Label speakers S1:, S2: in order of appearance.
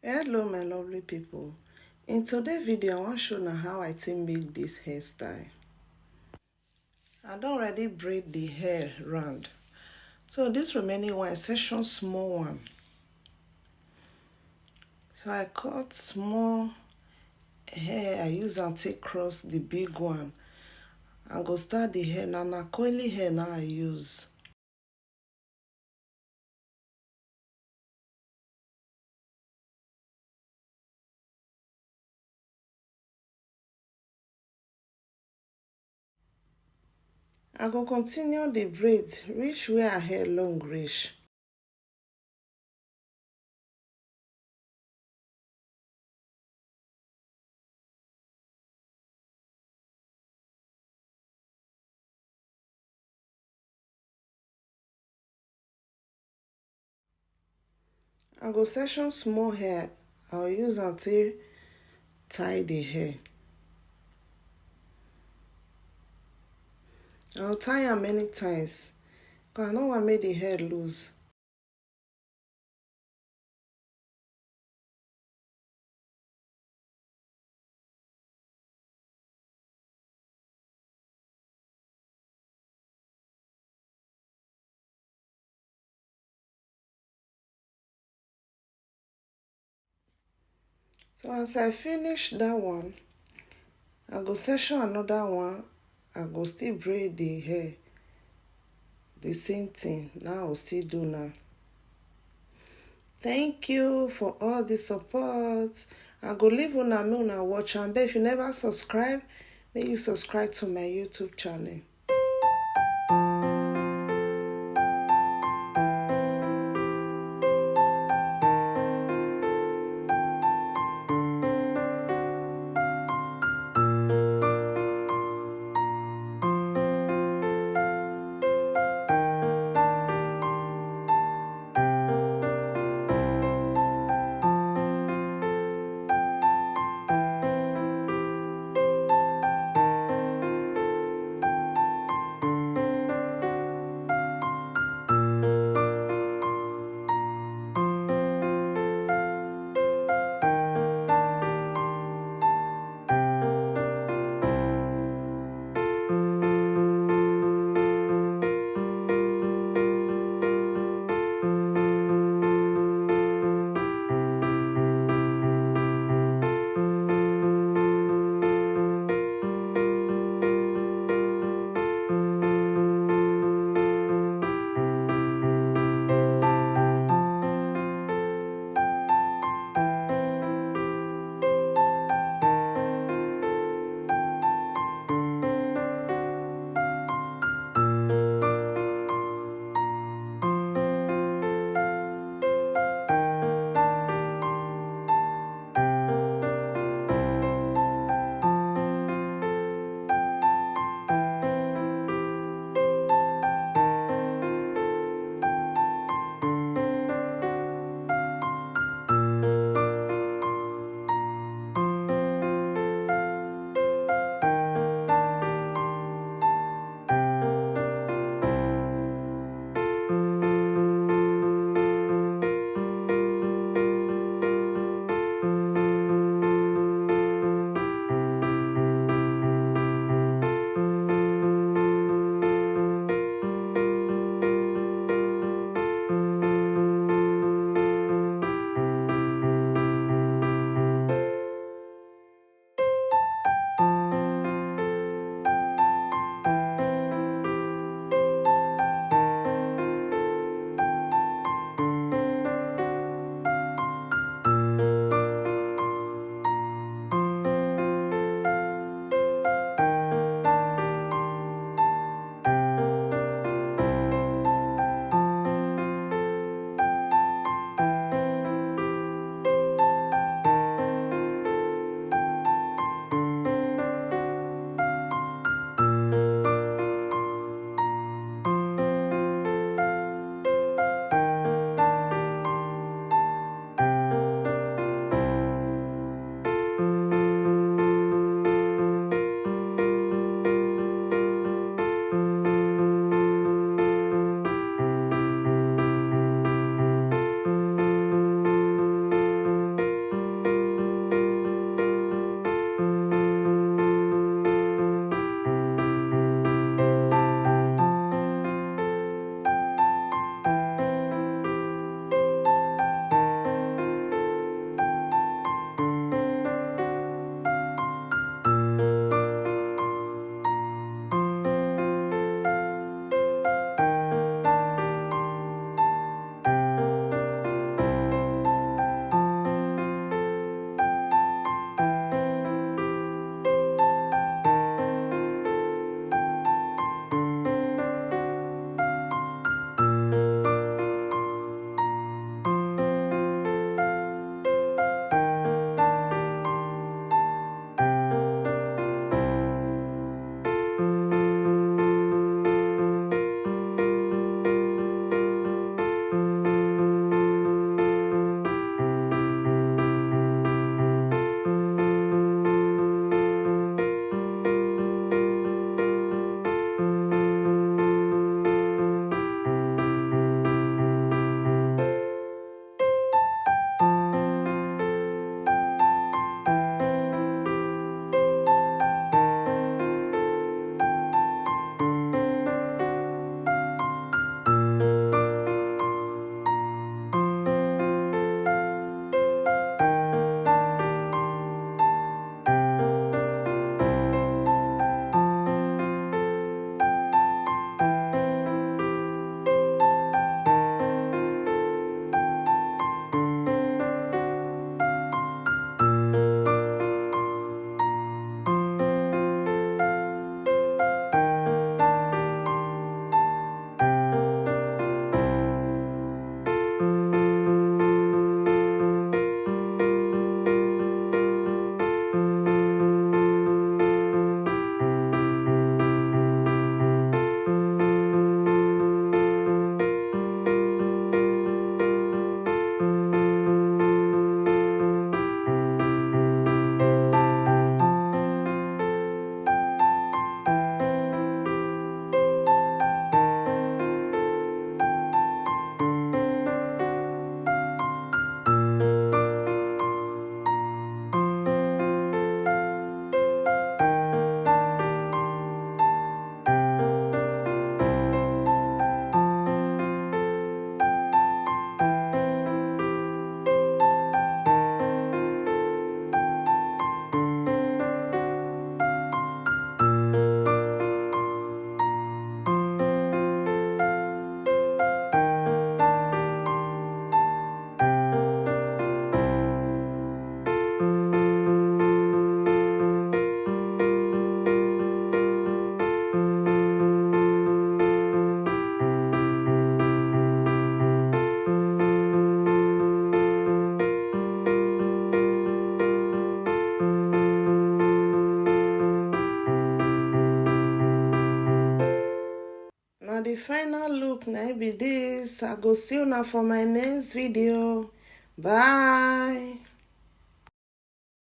S1: Hello my lovely people. In today's video I want to show now how I make this hairstyle. I don't already braid the hair round, so this remaining one is section small one. So I cut small hair, I use and take cross the big one. I go start the hair now. Na coily hair now I use. I go continue the braid reach where her hair long reach. I go section small hair, I'll use until tie the hair. I'll tie am many times because I don't want to make the hair loose. So as I finish that one, I go section another one. I go still braid the hair. The same thing. Now I'll still do now. Thank you for all the support. I go leave una make una watch am. But if you never subscribe, make you subscribe to my YouTube channel. Now the final look na be this. I go see una for my next video. Bye.